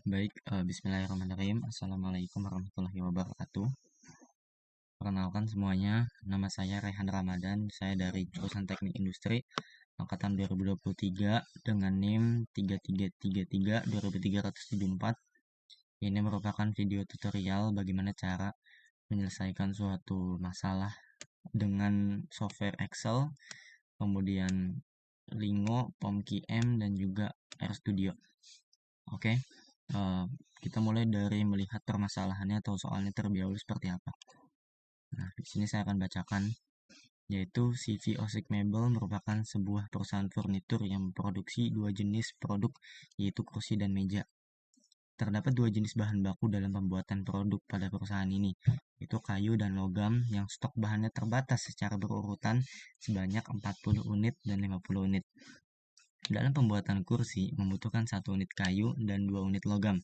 Baik, bismillahirrahmanirrahim. Assalamualaikum warahmatullahi wabarakatuh. Perkenalkan semuanya, nama saya Rehan Ramadan. Saya dari jurusan Teknik Industri angkatan 2023 dengan NIM 3333-2374. Ini merupakan video tutorial bagaimana cara menyelesaikan suatu masalah dengan software Excel, kemudian Lingo, POMKM, dan juga RStudio. Oke, kita mulai dari melihat permasalahannya atau soalnya terlebih dahulu seperti apa. Nah, di sini saya akan bacakan, yaitu CV Osik Mebel merupakan sebuah perusahaan furnitur yang memproduksi dua jenis produk, yaitu kursi dan meja. Terdapat dua jenis bahan baku dalam pembuatan produk pada perusahaan ini, yaitu kayu dan logam yang stok bahannya terbatas secara berurutan sebanyak 40 unit dan 50 unit. Dalam pembuatan kursi membutuhkan 1 unit kayu dan 2 unit logam.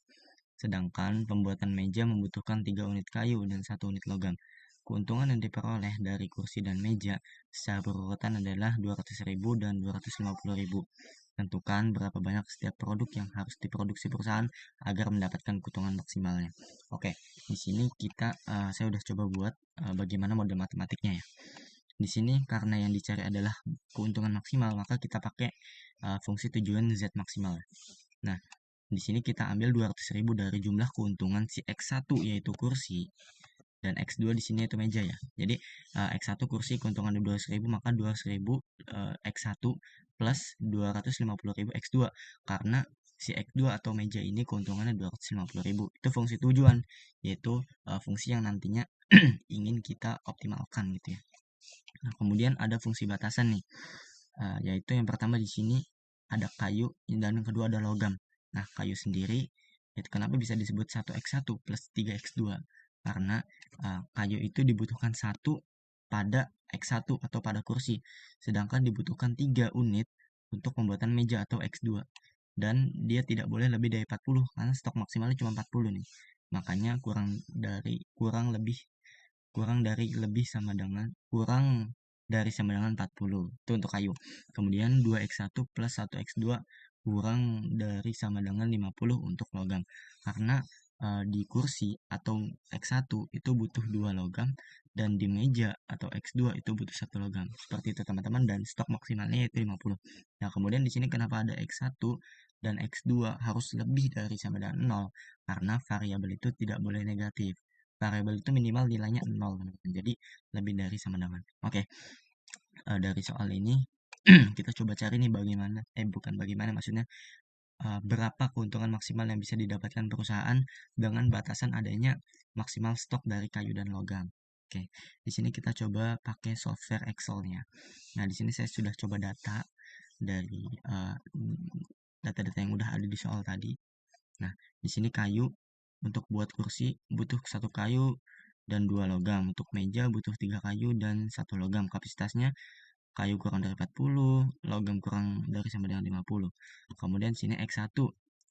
Sedangkan pembuatan meja membutuhkan 3 unit kayu dan 1 unit logam. Keuntungan yang diperoleh dari kursi dan meja secara berurutan adalah 200.000 dan 250.000. Tentukan berapa banyak setiap produk yang harus diproduksi perusahaan agar mendapatkan keuntungan maksimalnya. Oke, di sini saya udah coba buat bagaimana model matematiknya ya. Di sini karena yang dicari adalah keuntungan maksimal, maka kita pakai fungsi tujuan Z maksimal. Nah, di sini kita ambil 200.000 dari jumlah keuntungan si X1 yaitu kursi, dan X2 di sini itu meja ya. Jadi X1 kursi keuntungan 200.000, maka 200.000 X1 plus 250.000 X2, karena si X2 atau meja ini keuntungannya 250.000. Itu fungsi tujuan, yaitu fungsi yang nantinya ingin kita optimalkan gitu ya. Nah, kemudian ada fungsi batasan nih, yaitu yang pertama di sini ada kayu dan yang kedua ada logam. Nah, kayu sendiri itu kenapa bisa disebut 1x1 plus 3x2? Karena kayu itu dibutuhkan 1 pada x1 atau pada kursi, sedangkan dibutuhkan 3 unit untuk pembuatan meja atau x2. Dan dia tidak boleh lebih dari 40 karena stok maksimalnya cuma 40 nih. Makanya kurang dari sama dengan 40. Itu untuk kayu. Kemudian 2x1 plus 1x2 kurang dari sama dengan 50 untuk logam. Karena di kursi atau x1 itu butuh 2 logam dan di meja atau x2 itu butuh 1 logam. Seperti itu teman-teman, dan stok maksimalnya itu 50. Nah, kemudian di sini kenapa ada x1 dan x2 harus lebih dari sama dengan 0? Karena variabel itu tidak boleh negatif. Variabel itu minimal nilainya 0, teman-teman. Jadi lebih dari sama dengan. Oke, dari soal ini kita coba cari nih maksudnya berapa keuntungan maksimal yang bisa didapatkan perusahaan dengan batasan adanya maksimal stok dari kayu dan logam. Oke, di sini kita coba pakai software Excel-nya. Nah, di sini saya sudah coba data dari data-data yang udah ada di soal tadi. Nah, di sini kayu untuk buat kursi butuh 1 kayu dan 2 logam. Untuk meja butuh 3 kayu dan 1 logam. Kapasitasnya kayu kurang dari 40, logam kurang dari sama dengan 50. Kemudian sini X1.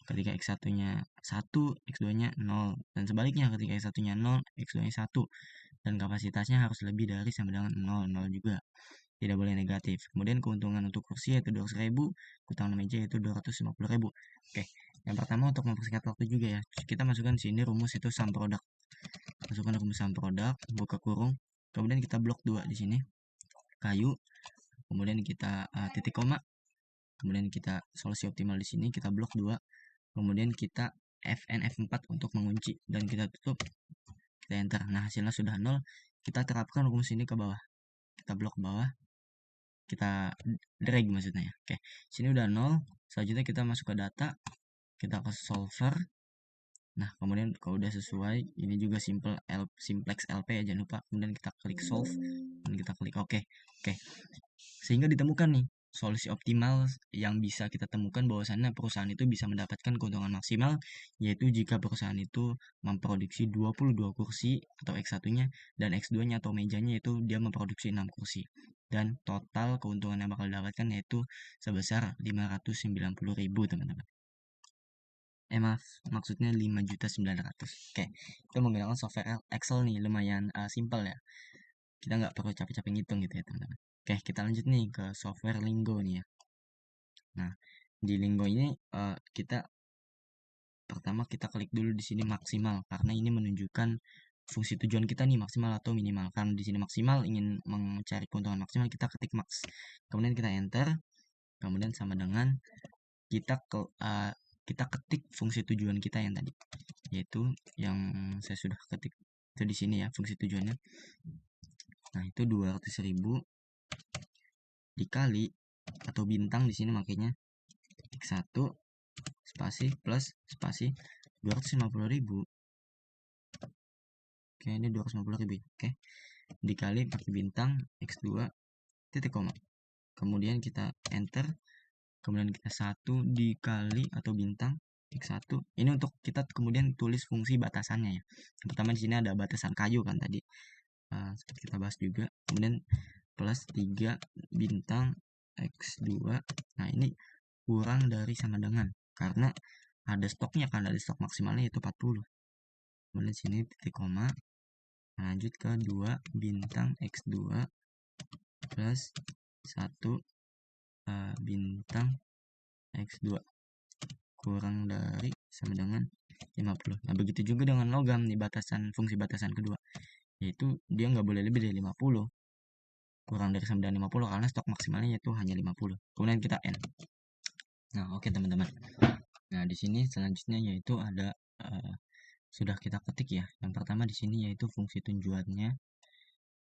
Ketika X1-nya 1, X2-nya 0. Dan sebaliknya ketika X1-nya 0, X2-nya 1. Dan kapasitasnya harus lebih dari sama dengan 0, 0 juga. Tidak boleh negatif. Kemudian keuntungan untuk kursi yaitu 200.000, keuntungan meja yaitu 250.000. Oke, yang pertama untuk mempersingkat waktu juga ya, kita masukkan sini rumus itu sum product. Masukkan rumus sum product, buka kurung, kemudian kita blok 2 di sini. Kayu, kemudian kita titik koma, kemudian kita solusi optimal di sini kita blok 2, kemudian kita Fn F4 untuk mengunci dan kita tutup, kita enter. Nah, hasilnya sudah 0. Kita terapkan rumus ini ke bawah, kita blok bawah, kita drag maksudnya ya. Oke, sini udah 0. Selanjutnya kita masuk ke data, kita ke solver. Nah, kemudian kalau udah sesuai, ini juga simplex LP ya, jangan lupa. Kemudian kita klik solve dan kita klik oke. Oke, sehingga ditemukan nih solusi optimal yang bisa kita temukan bahwasannya perusahaan itu bisa mendapatkan keuntungan maksimal, yaitu jika perusahaan itu memproduksi 22 kursi atau X1-nya, dan X2-nya atau mejanya itu dia memproduksi 6 kursi. Dan total keuntungan yang bakal didapatkan yaitu sebesar 590.000, teman-teman. Maaf, maksudnya 5.900.000. Oke, itu menggunakan software Excel nih, lumayan simple ya. Kita nggak perlu capek-capek ngitung gitu ya, teman-teman. Oke, kita lanjut nih ke software Lingo nih ya. Nah, di Lingo ini kita pertama kita klik dulu di sini maksimal, karena ini menunjukkan fungsi tujuan kita nih maksimal atau minimal. Karena di sini maksimal, ingin mencari keuntungan maksimal, kita ketik max. Kemudian kita enter, kemudian sama dengan kita ketik fungsi tujuan kita yang tadi, yaitu yang saya sudah ketik itu di sini ya, fungsi tujuannya. Nah, itu 200.000 dikali atau bintang di sini makanya X1 spasi plus spasi 250.000. Oke, ini 250.000. Oke. Dikali pakai bintang X2 titik koma. Kemudian kita enter. Kemudian kita 1 dikali atau bintang X1. Ini untuk kita kemudian tulis fungsi batasannya ya. Yang pertama di sini ada batasan kayu kan tadi. Seperti kita bahas juga. Kemudian plus 3 bintang X2. Nah, ini kurang dari sama dengan, karena ada stoknya kan, ada stok maksimalnya yaitu 40. Kemudian sini titik koma, lanjut ke 2 bintang X2 plus 1 bintang X2 kurang dari sama dengan 50. Nah, begitu juga dengan logam nih, fungsi batasan kedua, yaitu dia nggak boleh lebih dari 50. Kurang dari sama dengan 50 karena stok maksimalnya itu hanya 50. Kemudian kita N. Nah, oke teman-teman. Nah, di sini selanjutnya yaitu ada sudah kita ketik ya. Yang pertama di sini yaitu fungsi tujuannya,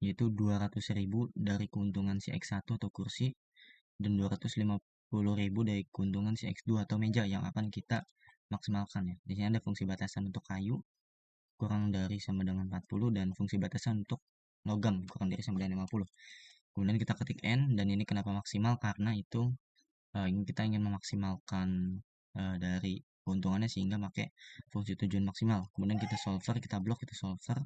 yaitu 200.000 dari keuntungan si X1 atau kursi, dan 250.000 dari keuntungan si X2 atau meja yang akan kita maksimalkan ya. Di sini ada fungsi batasan untuk kayu kurang dari sama dengan 40, dan fungsi batasan untuk logam kurang dari sama dengan 50. Kemudian kita ketik N, dan ini kenapa maksimal, karena itu kita ingin memaksimalkan dari keuntungannya sehingga pakai fungsi tujuan maksimal. Kemudian kita solver, kita blok, kita solver.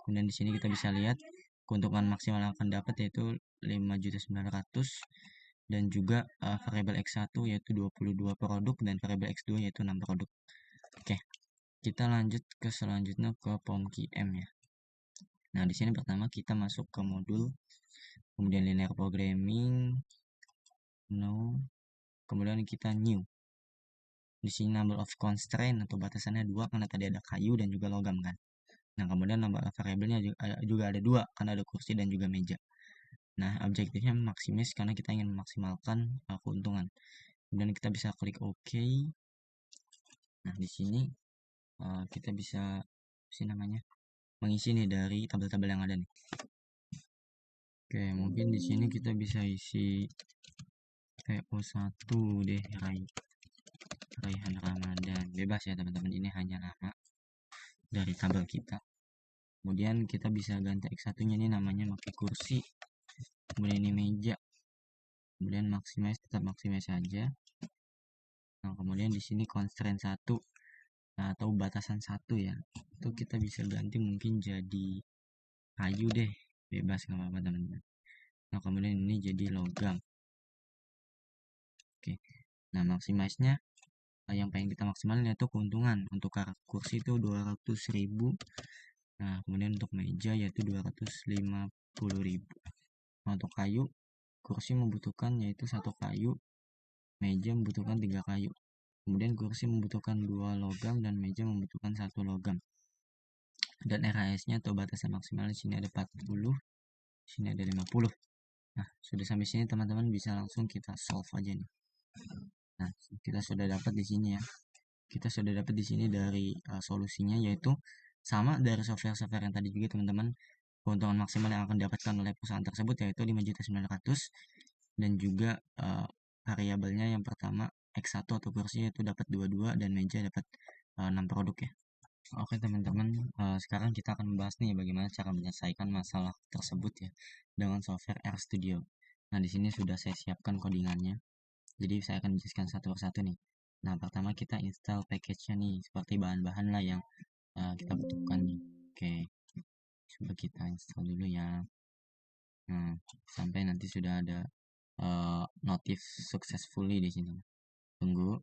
Kemudian di sini kita bisa lihat keuntungan maksimal yang akan dapat yaitu 5.900.000, dan juga variabel X1 yaitu 22 produk dan variabel X2 yaitu 6 produk. Oke. Kita lanjut ke selanjutnya ke POMQM ya. Nah, di sini pertama kita masuk ke modul, kemudian linear programming, no, kemudian kita new. Di sini number of constraint atau batasannya 2 karena tadi ada kayu dan juga logam kan. Nah, kemudian nomor variabelnya juga ada 2 karena ada kursi dan juga meja. Nah, objektifnya maksimis karena kita ingin memaksimalkan keuntungan. Kemudian kita bisa klik OK. Nah, di sini kita bisa mengisi nih dari tabel-tabel yang ada nih. Oke, mungkin di sini kita bisa isi PO1 deh, Raihan Ramadan. Bebas ya teman-teman, ini hanya nama dari tabel kita. Kemudian kita bisa ganti X1-nya ini namanya pakai kursi. Kemudian ini meja. Kemudian maximize, tetap maximize saja. Nah, kemudian di sini constraint 1 atau batasan 1 ya. Itu kita bisa ganti mungkin jadi kayu deh. Bebas nggak apa-apa teman-teman. Nah, kemudian ini jadi logam. Oke. Nah, maximize-nya yang pengen kita maksimalin yaitu keuntungan. Untuk kursi itu 200.000. Nah, kemudian untuk meja yaitu 250.000. Nah, untuk kayu, kursi membutuhkan yaitu 1 kayu, meja membutuhkan 3 kayu. Kemudian kursi membutuhkan 2 logam dan meja membutuhkan 1 logam. Dan RHS-nya atau batasan maksimal di sini ada 40, di sini ada 50. Nah, sudah sampai sini teman-teman bisa langsung kita solve aja nih. Nah, kita sudah dapat di sini ya. Kita sudah dapat di sini dari solusinya, yaitu sama dari software-software yang tadi juga teman-teman. Keuntungan maksimal yang akan didapatkan oleh perusahaan tersebut yaitu 5.900.000, dan juga variabelnya yang pertama X1 atau kursi itu dapat 22 dan meja dapat 6 produk ya. Oke teman-teman, sekarang kita akan membahas nih bagaimana cara menyelesaikan masalah tersebut ya dengan software RStudio. Nah, di sini sudah saya siapkan codingannya. Jadi saya akan jelaskan satu persatu nih. Nah, pertama kita install package-nya nih, seperti bahan-bahan lah yang kita butuhkan nih. Oke, coba kita install dulu ya. Nah, sampai nanti sudah ada notif successfully di sini. Tunggu.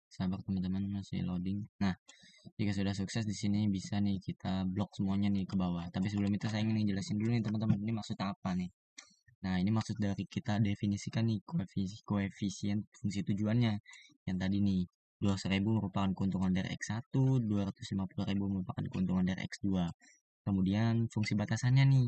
Sabar teman-teman, masih loading. Nah, jika sudah sukses di sini bisa nih kita blok semuanya nih ke bawah. Tapi sebelum itu saya ingin jelasin dulu nih teman-teman, ini maksudnya apa nih? Nah, ini maksud dari kita definisikan nih koefisien fungsi tujuannya. Yang tadi nih, 200.000 merupakan keuntungan dari X1, 250.000 merupakan keuntungan dari X2. Kemudian fungsi batasannya nih,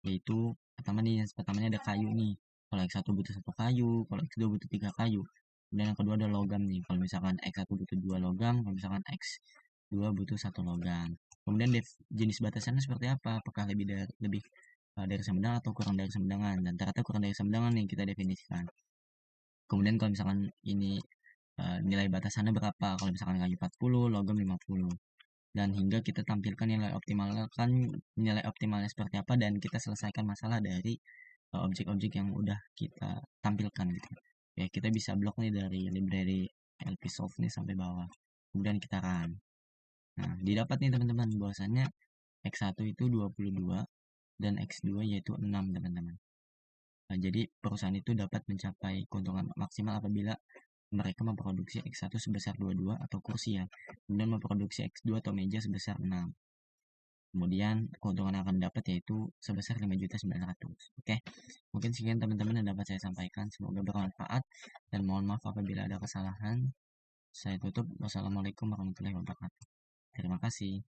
yaitu pertamanya ada kayu nih. Kalau X1 butuh 1 kayu, kalau X2 butuh 3 kayu. Kemudian yang kedua ada logam nih. Kalau misalkan X1 butuh 2 logam, kalau misalkan X2 butuh 1 logam. Kemudian jenis batasannya seperti apa? Apakah dari sembilan atau kurang dari sembilan, dan ternyata kurang dari sembilan nih kita definisikan. Kemudian kalau misalkan ini nilai batasannya berapa, kalau misalkan kayu 40, logam 50, dan hingga kita tampilkan nilai optimalnya seperti apa, dan kita selesaikan masalah dari objek-objek yang udah kita tampilkan gitu ya. Kita bisa blok nih dari library LPsolve nih sampai bawah, kemudian kita run. Nah, didapat nih teman-teman bahwasannya X1 itu 22 dan X2 yaitu 6 teman-teman. Nah, jadi perusahaan itu dapat mencapai keuntungan maksimal apabila mereka memproduksi X1 sebesar 22 atau kursi ya, kemudian memproduksi X2 atau meja sebesar 6. Kemudian keuntungan yang akan dapat yaitu sebesar 5.900.000. Oke, mungkin sekian teman-teman yang dapat saya sampaikan. Semoga bermanfaat dan mohon maaf apabila ada kesalahan. Saya tutup. Wassalamualaikum warahmatullahi wabarakatuh. Terima kasih.